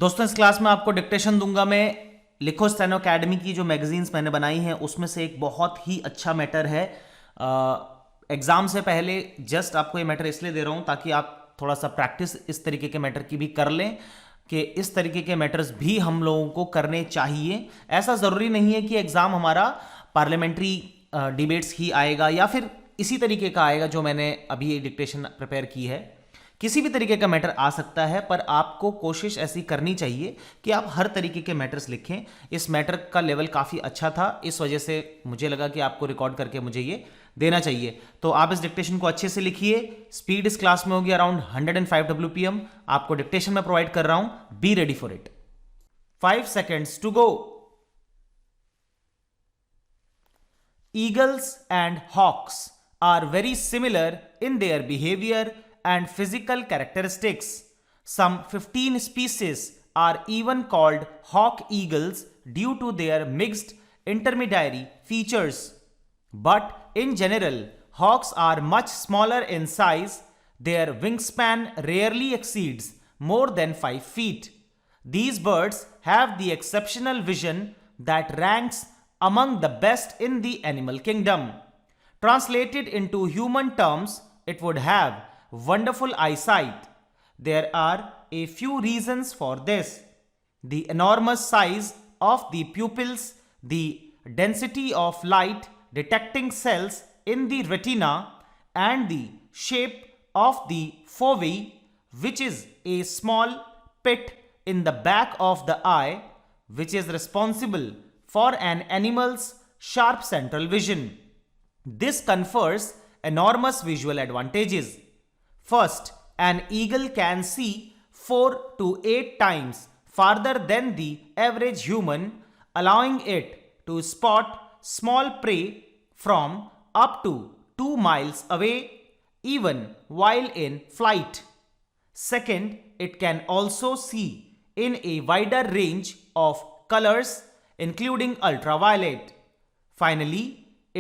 दोस्तों, इस क्लास में आपको डिक्टेशन दूंगा मैं। लिखो स्टेनो अकेडमी की जो मैगजीन्स मैंने बनाई हैं उसमें से एक बहुत ही अच्छा मैटर है। एग्जाम से पहले जस्ट आपको ये मैटर इसलिए दे रहा हूं ताकि आप थोड़ा सा प्रैक्टिस इस तरीके के मैटर की भी कर लें कि इस तरीके के मैटर्स भी हम लोगों को करने चाहिए। ऐसा ज़रूरी नहीं है कि एग्ज़ाम हमारा पार्लियामेंट्री डिबेट्स ही आएगा या फिर इसी तरीके का आएगा जो मैंने अभी ये डिक्टेशन प्रिपेयर की है। किसी भी तरीके का मैटर आ सकता है, पर आपको कोशिश ऐसी करनी चाहिए कि आप हर तरीके के मैटर्स लिखें। इस मैटर का लेवल काफ़ी अच्छा था, इस वजह से मुझे लगा कि आपको रिकॉर्ड करके मुझे ये देना चाहिए। तो आप इस डिक्टेशन को अच्छे से लिखिए। स्पीड इस क्लास में होगी अराउंड 105 WPM। आपको डिक्टेशन में प्रोवाइड कर रहा हूं, be ready for it. 5 seconds to go. Eagles and hawks are very similar in their behavior and physical characteristics. Some 15 species are even called hawk eagles due to their mixed intermediary features. But in general, hawks are much smaller in size. Their wingspan rarely exceeds more than 5 feet. These birds have the exceptional vision that ranks among the best in the animal kingdom. Translated into human terms, it would have wonderful eyesight. There are a few reasons for this: the enormous size of the pupils, the density of light detecting cells in the retina, and the shape of the fovea, which is a small pit in the back of the eye, which is responsible for an animal's sharp central vision. This confers enormous visual advantages. First, an eagle can see 4 to 8 times farther than the average human, allowing it to spot small prey from up to 2 miles away, even while in flight. Second, it can also see in a wider range of colors, including ultraviolet. Finally,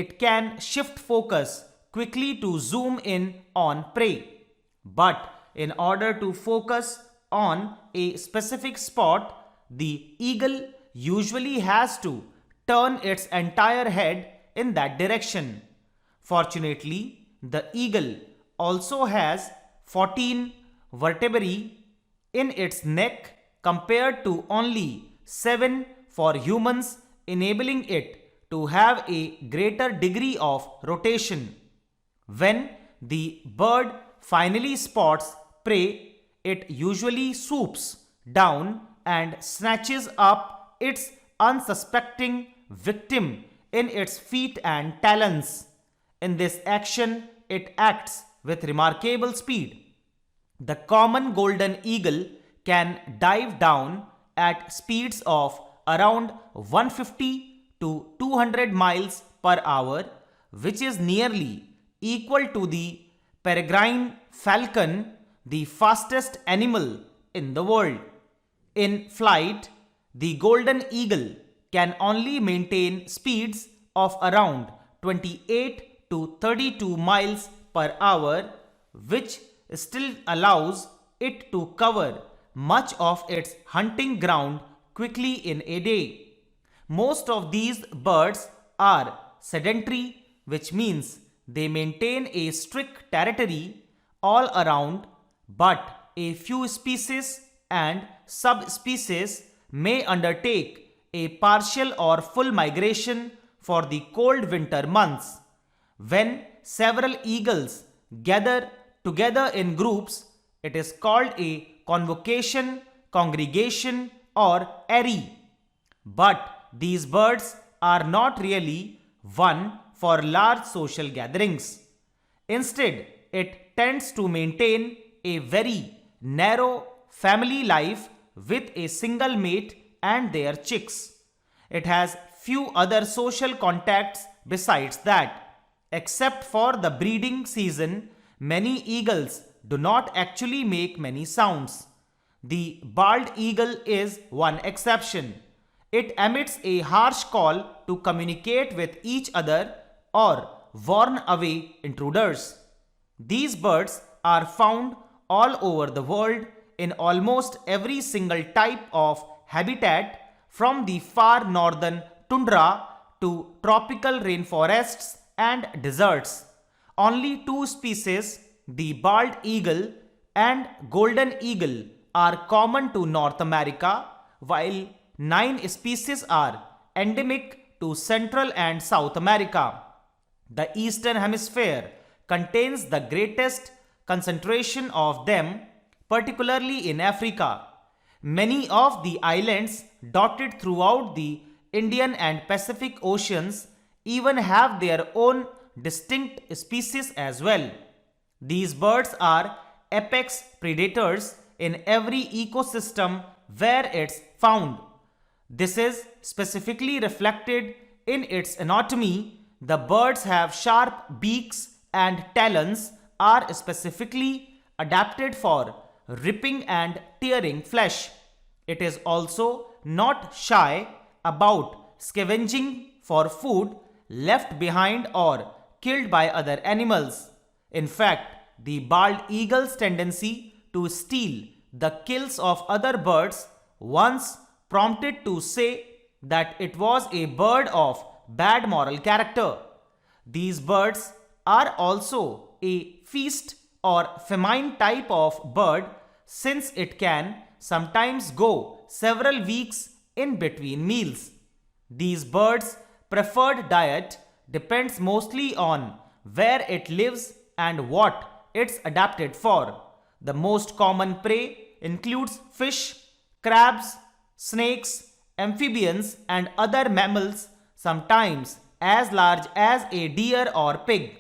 it can shift focus quickly to zoom in on prey. But in order to focus on a specific spot, the eagle usually has to turn its entire head in that direction. Fortunately, the eagle also has 14 vertebrae in its neck compared to only 7 for humans, enabling it to have a greater degree of rotation. When the bird finally spots prey, it usually swoops down and snatches up its unsuspecting victim in its feet and talons. In this action, it acts with remarkable speed. The common golden eagle can dive down at speeds of around 150 to 200 miles per hour, which is nearly equal to the peregrine falcon, the fastest animal in the world. In flight, the golden eagle can only maintain speeds of around 28 to 32 miles per hour, which still allows it to cover much of its hunting ground quickly in a day. Most of these birds are sedentary, which means they maintain a strict territory all around, but a few species and subspecies may undertake a partial or full migration for the cold winter months. When several eagles gather together in groups, it is called a convocation, congregation, or airy. But these birds are not really one for large social gatherings. Instead, it tends to maintain a very narrow family life with a single mate and their chicks. It has few other social contacts besides that. Except for the breeding season, many eagles do not actually make many sounds. The bald eagle is one exception. It emits a harsh call to communicate with each other or warn away intruders. These birds are found all over the world in almost every single type of habitat from the far northern tundra to tropical rainforests and deserts. Only two species, the bald eagle and golden eagle, are common to North America, while 9 species are endemic to Central and South America. The Eastern Hemisphere contains the greatest concentration of them, particularly in Africa. Many of the islands dotted throughout the Indian and Pacific Oceans even have their own distinct species as well. These birds are apex predators in every ecosystem where it's found. This is specifically reflected in its anatomy. The birds have sharp beaks and talons are specifically adapted for ripping and tearing flesh. It is also not shy about scavenging for food left behind or killed by other animals. In fact, the bald eagle's tendency to steal the kills of other birds once prompted to say that it was a bird of bad moral character. These birds are also a feast or famine type of bird, since it can sometimes go several weeks in between meals. These birds' preferred diet depends mostly on where it lives and what it's adapted for. The most common prey includes fish, crabs, snakes, amphibians, and other mammals, sometimes as large as a deer or pig.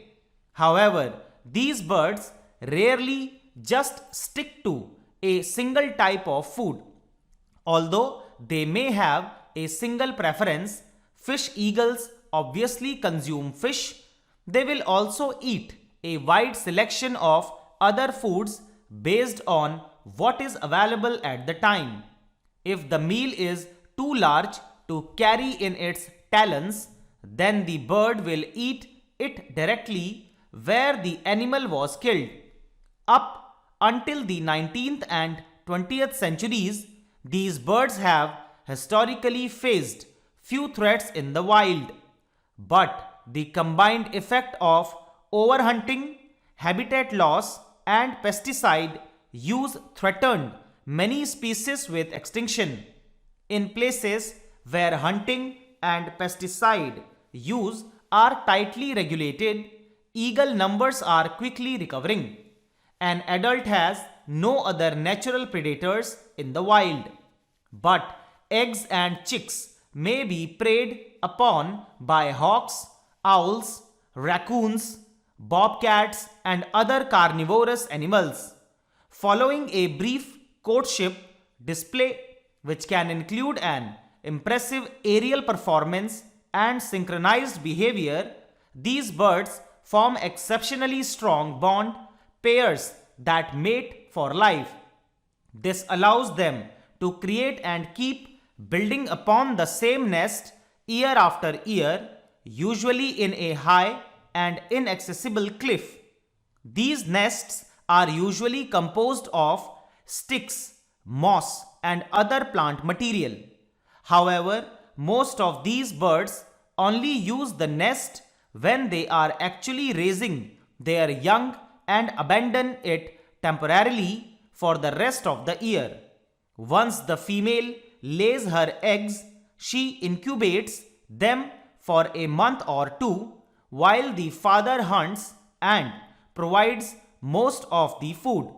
However, these birds rarely just stick to a single type of food. Although they may have a single preference, fish eagles obviously consume fish. They will also eat a wide selection of other foods based on what is available at the time. If the meal is too large to carry in its talons, then the bird will eat it directly where the animal was killed. Up until the 19th and 20th centuries, these birds have historically faced few threats in the wild. But the combined effect of overhunting, habitat loss, and pesticide use threatened many species with extinction. In places where hunting and pesticide use are tightly regulated, eagle numbers are quickly recovering. An adult has no other natural predators in the wild, but eggs and chicks may be preyed upon by hawks, owls, raccoons, bobcats, and other carnivorous animals. Following a brief courtship display, which can include an impressive aerial performance and synchronized behavior, these birds form exceptionally strong bond pairs that mate for life. This allows them to create and keep building upon the same nest year after year, usually in a high and inaccessible cliff. These nests are usually composed of sticks, moss, and other plant material. However, most of these birds only use the nest when they are actually raising their young and abandon it temporarily for the rest of the year. Once the female lays her eggs, she incubates them for a month or two while the father hunts and provides most of the food.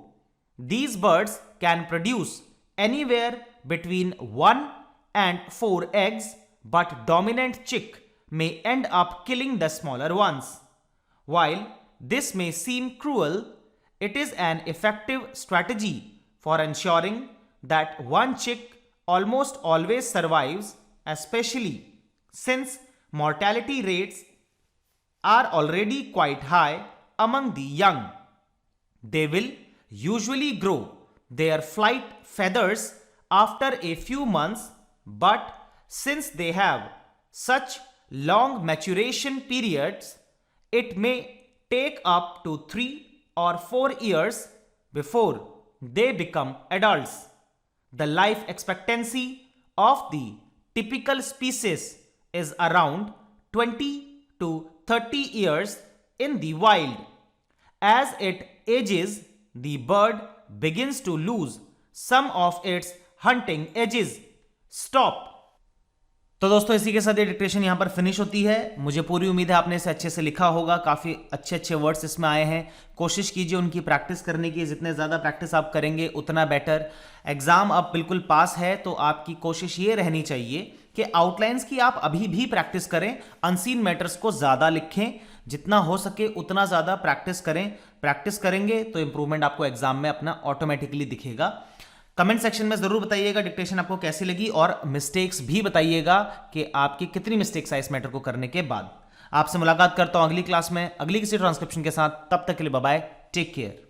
These birds can produce anywhere between 1 and 4 eggs, but dominant chick may end up killing the smaller ones. While this may seem cruel, it is an effective strategy for ensuring that one chick almost always survives, especially since mortality rates are already quite high among the young. They will usually grow their flight feathers after a few months, but since they have such long maturation periods, it may take up to 3 or 4 years before they become adults. The life expectancy of the typical species is around 20 to 30 years in the wild. As it ages, the bird begins to lose some of its hunting edges. Stop. तो दोस्तों इसी के साथ ये dictation यहां पर finish होती है। मुझे पूरी उम्मीद है आपने इसे अच्छे से लिखा होगा, काफी अच्छे अच्छे वर्ड्स इसमें आए हैं। कोशिश कीजिए उनकी प्रैक्टिस करने की, जितने ज्यादा प्रैक्टिस आप करेंगे उतना बेटर। एग्जाम अब बिल्कुल पास है तो आपकी कोशिश ये रहनी चाहिए कि आउटलाइंस की आप अभी भी प्रैक्टिस करें, अनसीन मैटर्स को ज्यादा लिखें, जितना हो सके उतना ज्यादा प्रैक्टिस करें। प्रैक्टिस करेंगे तो इंप्रूवमेंट आपको एग्जाम में अपना ऑटोमेटिकली दिखेगा। कमेंट सेक्शन में जरूर बताइएगा डिक्टेशन आपको कैसी लगी, और मिस्टेक्स भी बताइएगा कि आपकी कितनी मिस्टेक्स आई इस मैटर को करने के बाद। आपसे मुलाकात करता हूं अगली क्लास में अगली किसी ट्रांसक्रिप्शन के साथ। तब तक के लिए बाय बाय, टेक केयर।